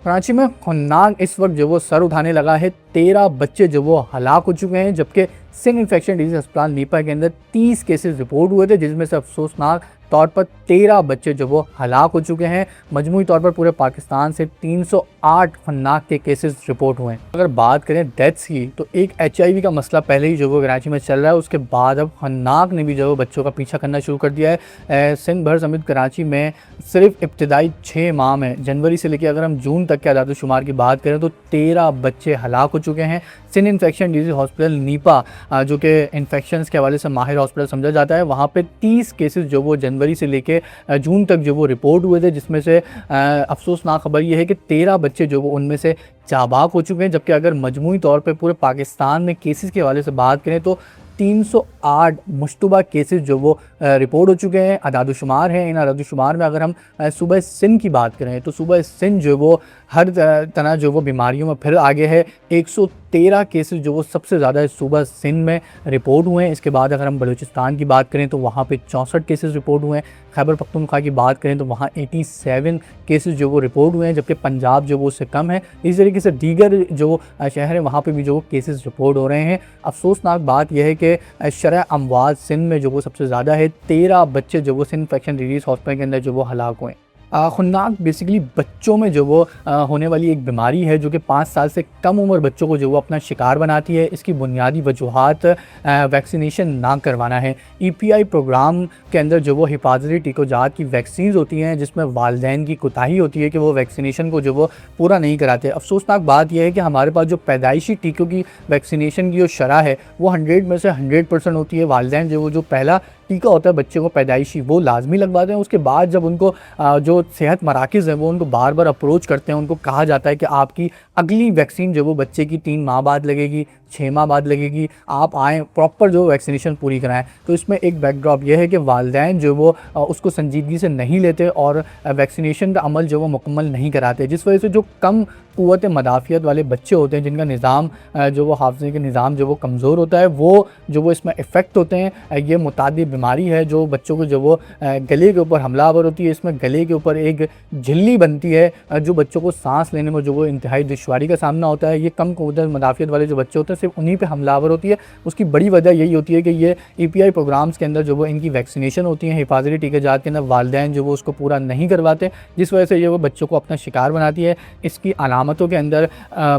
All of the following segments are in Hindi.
कराची में खौफनाक इस वक्त जो वो सर उठाने लगा है। 13 बच्चे जो वो हलाक हो चुके हैं, जबकि सिंध इन्फेक्शन डिजीज अस्पताल नीपा के अंदर 30 केसेस रिपोर्ट हुए थे, जिसमें से अफसोसनाक तौर पर 13 बच्चे जो वो हलाक हो चुके हैं। मजमूई तौर पर पूरे पाकिस्तान से 308 खौफनाक के केसेस रिपोर्ट हुए हैं। अगर बात करें डेथ्स की, तो एक HIV का मसला पहले ही जो वो कराची में चल रहा है, उसके बाद अब खौफनाक ने भी जो बच्चों का पीछा करना शुरू कर दिया है। सिंध भर समेत कराची में सिर्फ इब्तदाई 6 माह में, जनवरी से लेकर अगर हम जून तक के आदादोशुमार की बात करें, तो 13 बच्चे हलाक हो चुके हैं। Sindh infection disease hospital NIPA, जो कि इन्फेक्शन के हवाले से माहिर हॉस्पिटल समझा जाता है, वहाँ पे 30 केसेस जो वो जनवरी से लेके जून तक जो वो रिपोर्ट हुए थे, जिसमें से अफसोसनाक खबर ये है कि 13 बच्चे जो वो उनमें से जाबाक हो चुके हैं। जबकि अगर मजमूई तौर पे पूरे पाकिस्तान में केसेस के हवाले से बात करें तो 308 मुश्तबा केसेस जो वो रिपोर्ट हो चुके हैं। अदादुशुमार हैं, इन अदादुशुमार में अगर हम सूबा सिंध की बात करें तो सूबा सिंध जो वो हर तरह जो वो बीमारियों में फिर आगे है। 113 केसेस जो वो सबसे ज़्यादा सूबा सिंध में रिपोर्ट हुए हैं। इसके बाद अगर हम बलूचिस्तान की बात करें तो वहाँ पे 64 केसेस रिपोर्ट हुए हैं। खैबर पख्तूनख्वा की बात करें तो वहाँ 87 केसेस जो वो रिपोर्ट हुए हैं, जबकि पंजाब जो वो उससे कम है। इस तरीके से दीगर जो शहर हैं वहाँ पे भी जो केसेस रिपोर्ट हो रहे हैं। अफसोसनाक बात यह है कि शरह अमवात सिंध में जो वो सबसे ज़्यादा है। 13 बच्चे जो वो सिंध इन्फेक्शन डिजीज़ हॉस्पिटल के अंदर जो वो हलाक हुए। खौफनाक बेसिकली बच्चों में जो वो होने वाली एक बीमारी है, जो कि 5 साल से कम उम्र बच्चों को जो वो अपना शिकार बनाती है। इसकी बुनियादी वजूहात वैक्सीनेशन ना करवाना है। EPI प्रोग्राम के अंदर जो वो हिफाजती टीकोजात की वैक्सीन होती हैं, जिसमें वालिदैन की कोताही होती है कि वो वैक्सीनेशन को जो वो पूरा नहीं कराते। अफसोसनाक बात यह है कि हमारे पास जो पैदाइशी टीकों की वैक्सीनेशन की जो शरह है वो 100 में से 100% होती है। वालिदैन जो पहला टीका होता है बच्चे को पैदाइशी, वो लाजमी लगवाते हैं। उसके बाद जब उनको जो सेहत मराकज़ हैं वो उनको बार बार अप्रोच करते हैं, उनको कहा जाता है कि आपकी अगली वैक्सीन जो वो बच्चे की 3 माह बाद लगेगी, 6 माह बाद लगेगी, आप आएँ प्रॉपर जो वैक्सीनेशन पूरी कराएं। तो इसमें एक बैकड्रॉप यह है कि वालिदैन जो वो उसको संजीदगी से नहीं लेते और वैक्सीनेशन का अमल जो वो मुकम्मल नहीं कराते, जिस वजह से जो कम क़ुव्वत मदाफ़ियत वाले बच्चे होते हैं, जिनका निज़ाम जो वो हाफ़िज़े का निज़ाम जो वो कमज़ोर होता है, वो जो वो इसमें इफ़ेक्ट होते हैं। ये मुतादी बीमारी है जो बच्चों को जो वो गले के ऊपर हमलावर होती है। इसमें गले के ऊपर एक झिल्ली बनती है जो बच्चों को सांस लेने में जो वो इंतहाई दुश्वारी का सामना होता है। ये कम क़ुव्वत मदाफ़ियत वाले जो बच्चे होते हैं सिर्फ उन्हीं पे हमलावर होती है। उसकी बड़ी वजह यही होती है कि ये EPI प्रोग्राम्स के अंदर जो वो इनकी वैक्सीनेशन होती है हिफाजती टीकाजात के अंदर, वालिदैन जो वो उसको पूरा नहीं करवाते, जिस वजह से ये वो बच्चों को अपना शिकार बनाती है। इसकी अलामतों के अंदर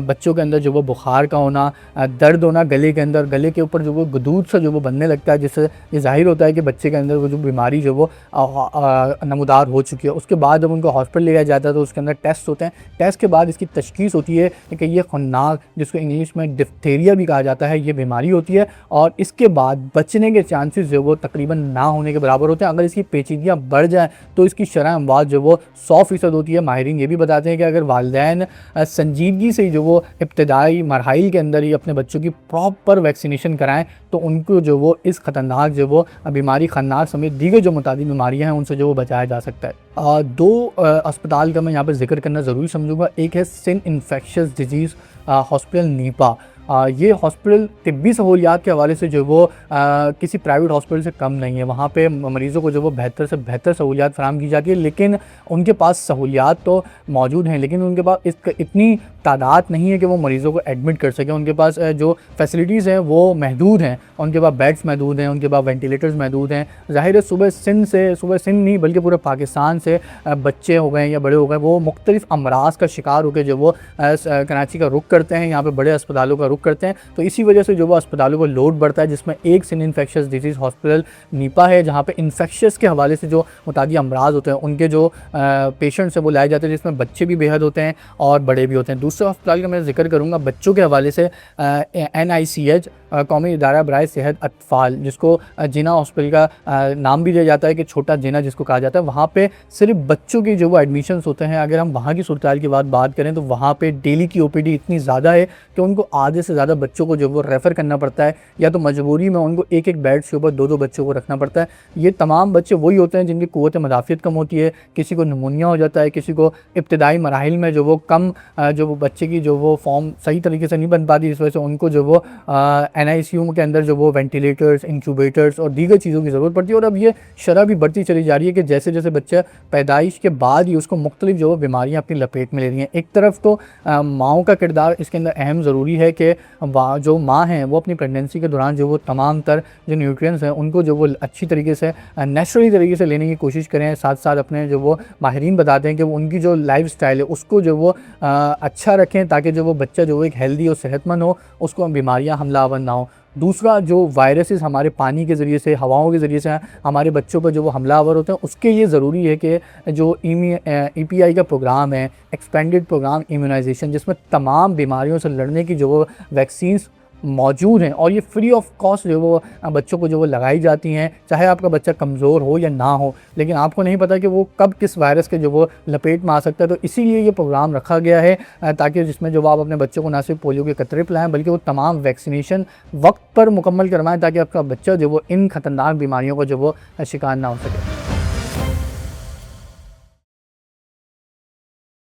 बच्चों के अंदर जो वो बुखार का होना, दर्द होना गले के अंदर, गले के ऊपर जो वो गदूद सा जो वो बनने लगता है, जिससे ये ज़ाहिर होता है कि बच्चे के अंदर वो जो बीमारी जो वो नमूदार हो चुकी है। उसके बाद जब उनको हॉस्पिटल ले जाया जाता है तो उसके अंदर टेस्ट होते हैं। टेस्ट के बाद इसकी तशख़ीस होती है कि ये खौफनाक, जिसको इंग्लिश में डिफ्थीरिया भी कहा जाता है, ये बीमारी होती है। और इसके बाद बचने के चांसेस जो वो तकरीबन ना होने के बराबर होते हैं। अगर इसकी पेचीदगियाँ बढ़ जाएँ तो इसकी शरह अमवात जो वो 100% होती है। माहिरीन ये भी बताते हैं कि अगर वालिदैन संजीदगी से जो वो इब्तदाई मरहल के अंदर ही अपने बच्चों की प्रॉपर वैक्सीनेशन कराएं तो उनको जो वो इस ख़तरनाक जो वो बीमारी खन्नास समेत दीगर जो मुतादी बीमारियां हैं उनसे जो वो बचाया जा सकता है। 2 अस्पताल का मैं यहाँ पर जिक्र करना ज़रूरी समझूंगा। एक है Sindh infectious disease hospital NIPA. ये हॉस्पिटल तिब्बी सहूलियात के हवाले से जो वो किसी प्राइवेट हॉस्पिटल से कम नहीं है। वहाँ पे मरीज़ों को जो वो बेहतर से बेहतर सहूलियात फराहम की जाती है, लेकिन उनके पास सहूलियात तो मौजूद हैं, लेकिन उनके पास इतनी तादाद नहीं है कि वो मरीज़ों को एडमिट कर सकें। उनके पास जो फैसिलिटीज़ हैं वो महदूद हैं, उनके पास बेड्स महदूद हैं, उनके पास वेंटिलेटर्स महदूद हैं। ज़ाहिर है सूबा सिंध नहीं बल्कि पूरे पाकिस्तान से बच्चे हो गए या बड़े हो गए, वो मुख्तलिफ़ अमराज का शिकार होकर जो वो कराची का रुख करते हैं, यहाँ पर बड़े अस्पतालों का रुख करते हैं। तो इसी वजह से जो वो अस्पतालों को लोड बढ़ता है, जिसमें एक Sindh infectious disease hospital NIPA है, जहाँ पे इन्फेक्शस के हवाले से जो मुतादी अमराज होते हैं उनके जो पेशेंट्स हैं वो लाए जाते हैं, जिसमें बच्चे भी बेहद होते हैं और बड़े भी होते हैं। दूसरे अस्पताल का मैं जिक्र करूँगा बच्चों के हवाले से NICH कौमी इदारा बराए सेहत अतफ़ाल, जिसको जिना हॉस्पिटल का नाम भी दिया जाता है कि छोटा जिना जिसको कहा जाता है। वहाँ पे सिर्फ बच्चों के जो वो एडमिशन्स होते हैं। अगर हम वहाँ की सूरत हाल की बात करें तो वहाँ पे डेली की OPD इतनी ज़्यादा है कि उनको आधे से ज़्यादा बच्चों को जो वो रेफ़र करना पड़ता है, या तो मजबूरी में उनको एक-एक बेड के ऊपर 2-2 बच्चों को रखना पड़ता है। ये तमाम बच्चे वही होते हैं जिनकी क़ुव्वत मुदाफ़ियत कम होती है, किसी को निमोनिया हो जाता है, किसी को इब्तिदाई मराहिल में जो वो कम जो वो बच्चे की जो वो फ़ॉर्म सही तरीके से नहीं बन पाती, इस वजह से उनको जो वो एनआईसीयू के अंदर जो वो वेंटिलेटर्स, इंक्यूबेटर्स और दीगर चीज़ों की ज़रूरत पड़ती है। और अब ये शरह भी बढ़ती चली जा रही है कि जैसे-जैसे बच्चा पैदाइश के बाद ही उसको मुख्तलिफ जो बीमारियाँ अपनी लपेट में ले रही हैं। एक तरफ तो माँओं का किरदार इसके अंदर अहम ज़रूरी है कि जो माँ हैं वो अपनी प्रेगनेंसी के दौरान जो वो तमाम तर जो न्यूट्रिएंट्स हैं उनको जो वो अच्छी तरीके से नेचुरली तरीके से लेने की कोशिश करें। साथ-साथ अपने जो वो माहिरीन बताते हैं कि वो उनकी जो लाइफ़स्टाइल है उसको जो वो अच्छा रखें, ताकि जो वो बच्चा जो वो एक हेल्दी और सेहतमंद हो, उसको बीमारियाँ हमलावर ना हो। दूसरा, जो वायरसेस हमारे पानी के ज़रिए से, हवाओं के ज़रिए से हमारे बच्चों पर जो वो हमलावर होते हैं, उसके लिए ज़रूरी है कि जो ईपीआई का प्रोग्राम है, एक्सपेंडेड प्रोग्राम इम्यूनाइजेशन, जिसमें तमाम बीमारियों से लड़ने की जो वो वैक्सीन्स मौजूद हैं और ये फ्री ऑफ कॉस्ट जो वो बच्चों को जो वो लगाई जाती हैं, चाहे आपका बच्चा कमज़ोर हो या ना हो, लेकिन आपको नहीं पता कि वो कब किस वायरस के जो वो लपेट में आ सकता है। तो इसीलिए ये प्रोग्राम रखा गया है, ताकि जिसमें जो आप अपने बच्चों को ना सिर्फ पोलियो के कतरे पिलाएं, बल्कि वो तमाम वैक्सीनेशन वक्त पर मुकम्मल करवाएं, ताकि आपका बच्चा जो वो इन ख़तरनाक बीमारियों का जो वो शिकार ना हो सके।